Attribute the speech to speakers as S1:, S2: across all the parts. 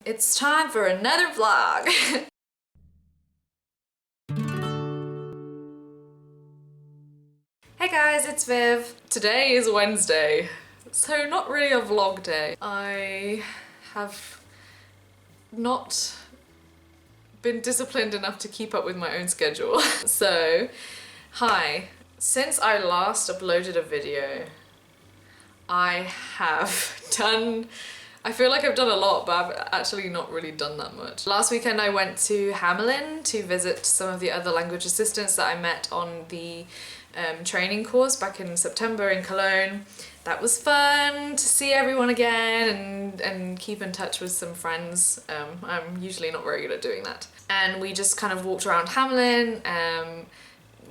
S1: It's time for another vlog. Hey guys, it's Viv. Today is Wednesday, so not really a vlog day. I have not been disciplined enough to keep up with my own schedule. So, hi. Since I last uploaded a video, I feel like I've done a lot, but I've actually not really done that much. Last weekend I went to Hamelin to visit some of the other language assistants that I met on the training course back in September in Cologne. That was fun to see everyone again and keep in touch with some friends. I'm usually not very good at doing that. And we just kind of walked around Hamelin.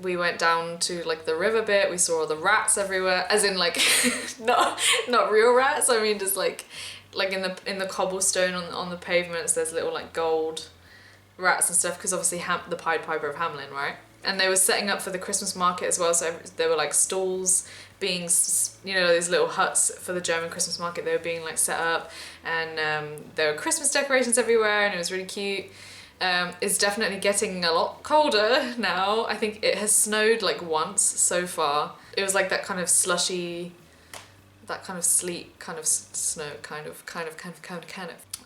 S1: We went down to like the river bit. We saw all the rats everywhere, as in like not real rats. I mean just like in the cobblestone on the pavements. There's little like gold rats and stuff because obviously the Pied Piper of Hamelin, right? And they were setting up for the Christmas market as well. So there were like stalls being, you know, these little huts for the German Christmas market. They were being like set up, and there were Christmas decorations everywhere, and it was really cute. It's definitely getting a lot colder now. I think it has snowed like once so far. It was like that kind of slushy, that kind of sleet, kind of snow, kind of.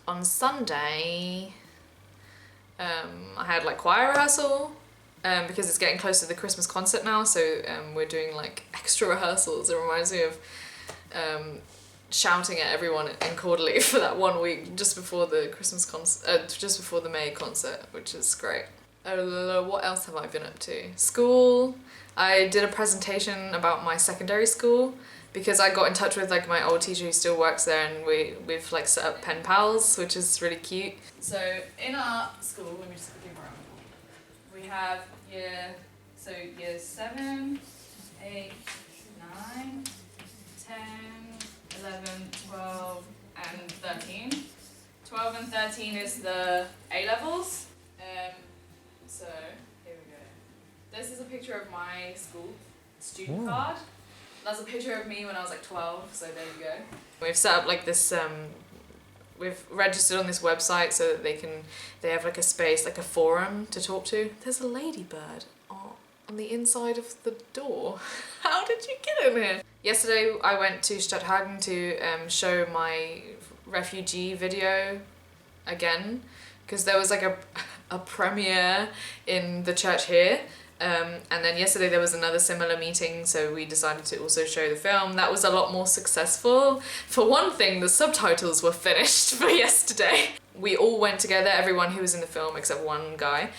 S1: On Sunday, I had like choir rehearsal because it's getting close to the Christmas concert now. So we're doing like extra rehearsals. It reminds me of shouting at everyone in Cordeley for that 1 week just before the Christmas concert, just before the May concert, which is great. What else have I been up to? School. I did a presentation about my secondary school because I got in touch with like my old teacher who still works there, and we've like set up pen pals, which is really cute. So in our school, let me just give around. We have year 7, 8, 9, 10, 11, 12, and 13. 12 and 13 is the A-levels. So, here we go. This is a picture of my school student card. That's a picture of me when I was like 12, so there you go. We've set up like this, we've registered on this website so that they have like a space, like a forum to talk to. There's a ladybird on the inside of the door. How did you get in here? Yesterday I went to Stadthagen to show my refugee video again, because there was like a premiere in the church here, and then yesterday there was another similar meeting, so we decided to also show the film. That was a lot more successful. For one thing, the subtitles were finished for yesterday. We all went together, everyone who was in the film except one guy.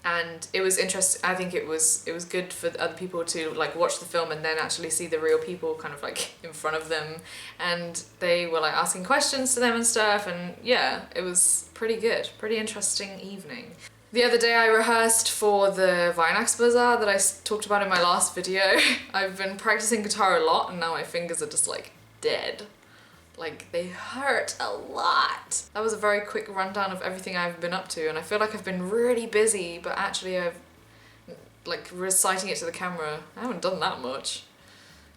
S1: And it was interesting. I think it was good for other people to like watch the film and then actually see the real people kind of like in front of them, and they were like asking questions to them and stuff, and yeah, it was pretty good, pretty interesting evening. The other day I rehearsed for the Weihnachtsbazaar that I talked about in my last video. I've been practicing guitar a lot and now my fingers are just like dead. Like, they hurt a lot. That was a very quick rundown of everything I've been up to, and I feel like I've been really busy, but actually I've, like, reciting it to the camera, I haven't done that much.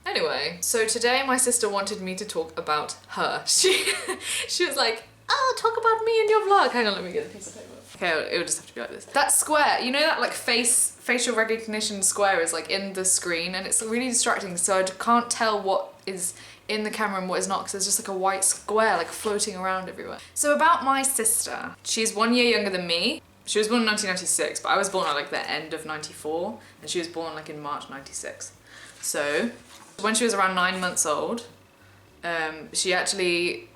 S1: Anyway, so today my sister wanted me to talk about her. She was like, oh, talk about me in your vlog. Hang on, let me get a piece of paper. Okay, it would just have to be like this. That square, you know that like facial recognition square is like in the screen, and it's really distracting, so I can't tell what is in the camera and what is not, because there's just like a white square like floating around everywhere. So about my sister, she's 1 year younger than me. She was born in 1996, but I was born at like the end of 94, and she was born like in March 96. So when she was around 9 months old, she actually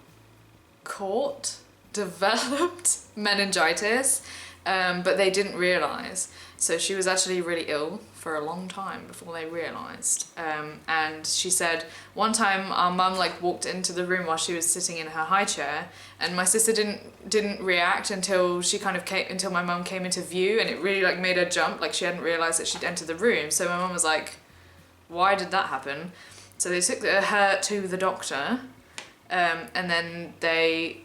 S1: developed meningitis, but they didn't realise. So she was actually really ill for a long time before they realised. And she said one time our mum like walked into the room while she was sitting in her high chair, and my sister didn't react until until my mum came into view, and it really like made her jump, like she hadn't realised that she'd entered the room. So my mum was like, why did that happen? So they took her to the doctor, and then they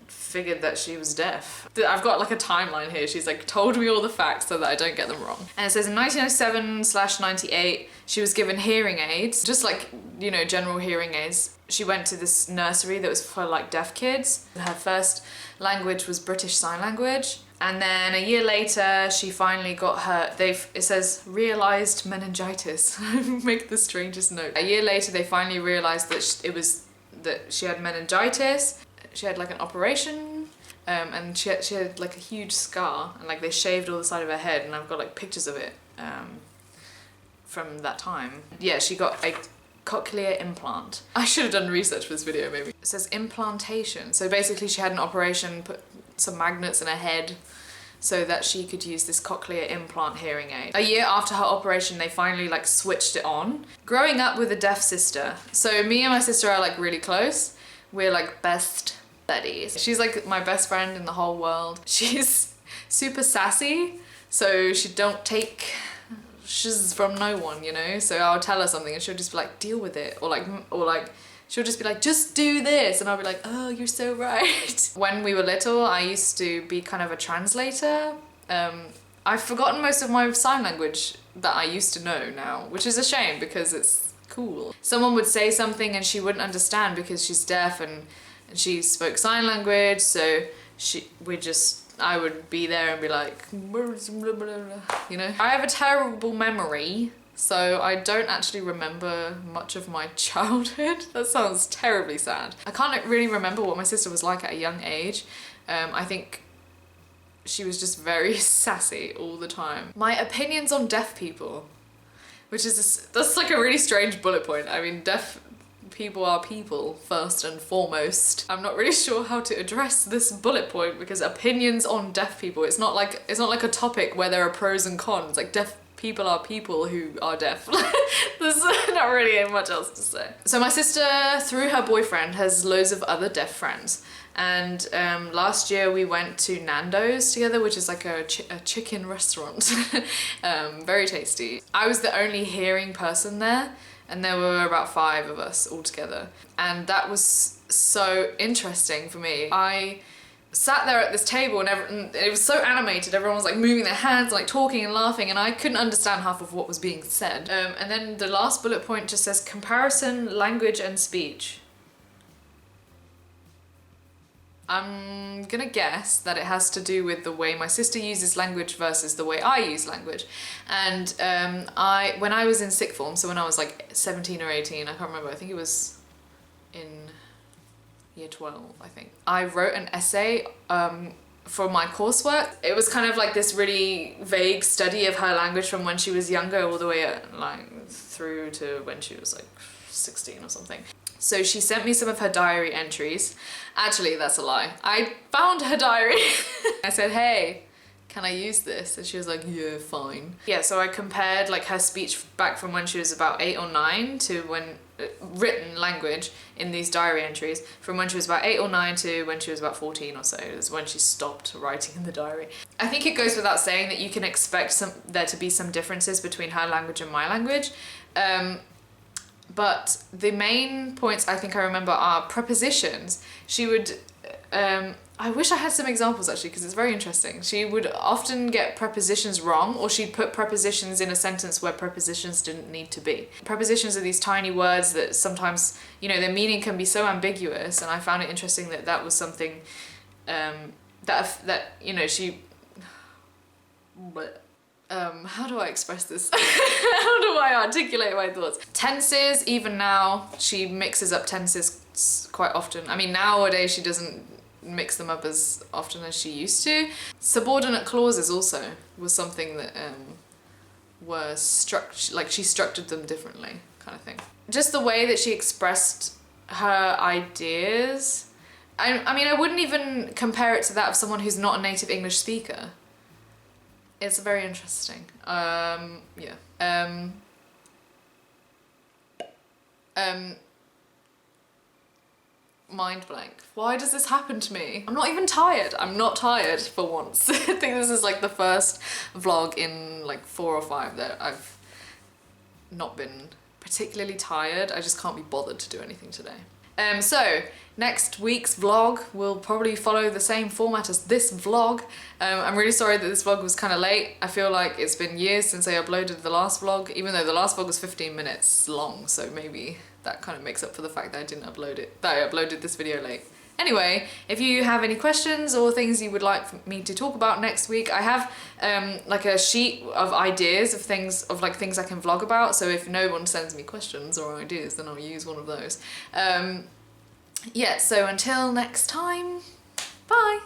S1: figured that she was deaf. I've got like a timeline here. She's like told me all the facts so that I don't get them wrong. And it says in 1907/98, she was given hearing aids, just like, you know, general hearing aids. She went to this nursery that was for like deaf kids. Her first language was British Sign Language. And then a year later, she finally got her, it says realised meningitis. Make the strangest note. A year later, they finally realised that that she had meningitis. She had like an operation, and she had like a huge scar, and like they shaved all the side of her head, and I've got like pictures of it from that time. Yeah, she got a cochlear implant. I should have done research for this video maybe. It says implantation. So basically she had an operation, put some magnets in her head so that she could use this cochlear implant hearing aid. A year after her operation, they finally like switched it on. Growing up with a deaf sister. So me and my sister are like really close. We're like best buddies. She's like my best friend in the whole world. She's super sassy, so she don't take shiz from no one, you know? So I'll tell her something and she'll just be like, deal with it. Or like she'll just be like, just do this. And I'll be like, oh, you're so right. When we were little, I used to be kind of a translator. I've forgotten most of my sign language that I used to know now, which is a shame because it's cool. Someone would say something and she wouldn't understand because she's deaf and she spoke sign language, so I would be there and be like, you know? I have a terrible memory, so I don't actually remember much of my childhood. That sounds terribly sad. I can't really remember what my sister was like at a young age. I think she was just very sassy all the time. My opinions on deaf people, that's like a really strange bullet point. I mean, deaf people are people first and foremost. I'm not really sure how to address this bullet point because opinions on deaf people, it's not like a topic where there are pros and cons. Like deaf people are people who are deaf. There's not really much else to say. So my sister, through her boyfriend, has loads of other deaf friends. And last year we went to Nando's together, which is like a chicken restaurant. Very tasty. I was the only hearing person there, and there were about 5 of us all together. And that was so interesting for me. I sat there at this table and it was so animated. Everyone was like moving their hands, like talking and laughing, and I couldn't understand half of what was being said. And then the last bullet point just says comparison, language and speech. I'm gonna guess that it has to do with the way my sister uses language versus the way I use language. And when I was in sixth form, so when I was like 17 or 18, I can't remember, I think it was in year 12, I think. I wrote an essay for my coursework. It was kind of like this really vague study of her language from when she was younger all the way like through to when she was like 16 or something. So she sent me some of her diary entries. Actually, that's a lie. I found her diary. I said, hey, can I use this? And she was like, yeah, fine. Yeah, so I compared like her speech back from when she was about 8 or 9 to when, written language in these diary entries, from when she was about 8 or 9 to when she was about 14 or so. It was when she stopped writing in the diary. I think it goes without saying that you can expect there to be some differences between her language and my language. But the main points I think I remember are prepositions. She would, I wish I had some examples actually because it's very interesting. She would often get prepositions wrong, or she'd put prepositions in a sentence where prepositions didn't need to be. Prepositions are these tiny words that sometimes, you know, their meaning can be so ambiguous, and I found it interesting that that was something that you know, she... how do I express this? How do I articulate my thoughts? Tenses, even now, she mixes up tenses quite often. I mean, nowadays she doesn't mix them up as often as she used to. Subordinate clauses also was something that she structured them differently, kind of thing. Just the way that she expressed her ideas. I mean, I wouldn't even compare it to that of someone who's not a native English speaker. It's very interesting. Yeah. Mind blank. Why does this happen to me? I'm not even tired. I'm not tired for once. I think this is like the first vlog in like 4 or 5 that I've not been particularly tired. I just can't be bothered to do anything today. So next week's vlog will probably follow the same format as this vlog. I'm really sorry that this vlog was kind of late. I feel like it's been years since I uploaded the last vlog, even though the last vlog was 15 minutes long, so maybe that kind of makes up for the fact that I didn't upload it, that I uploaded this video late. Anyway, if you have any questions or things you would like me to talk about next week, I have like a sheet of ideas of things I can vlog about, so if no one sends me questions or ideas, then I'll use one of those. Yeah, so until next time, bye!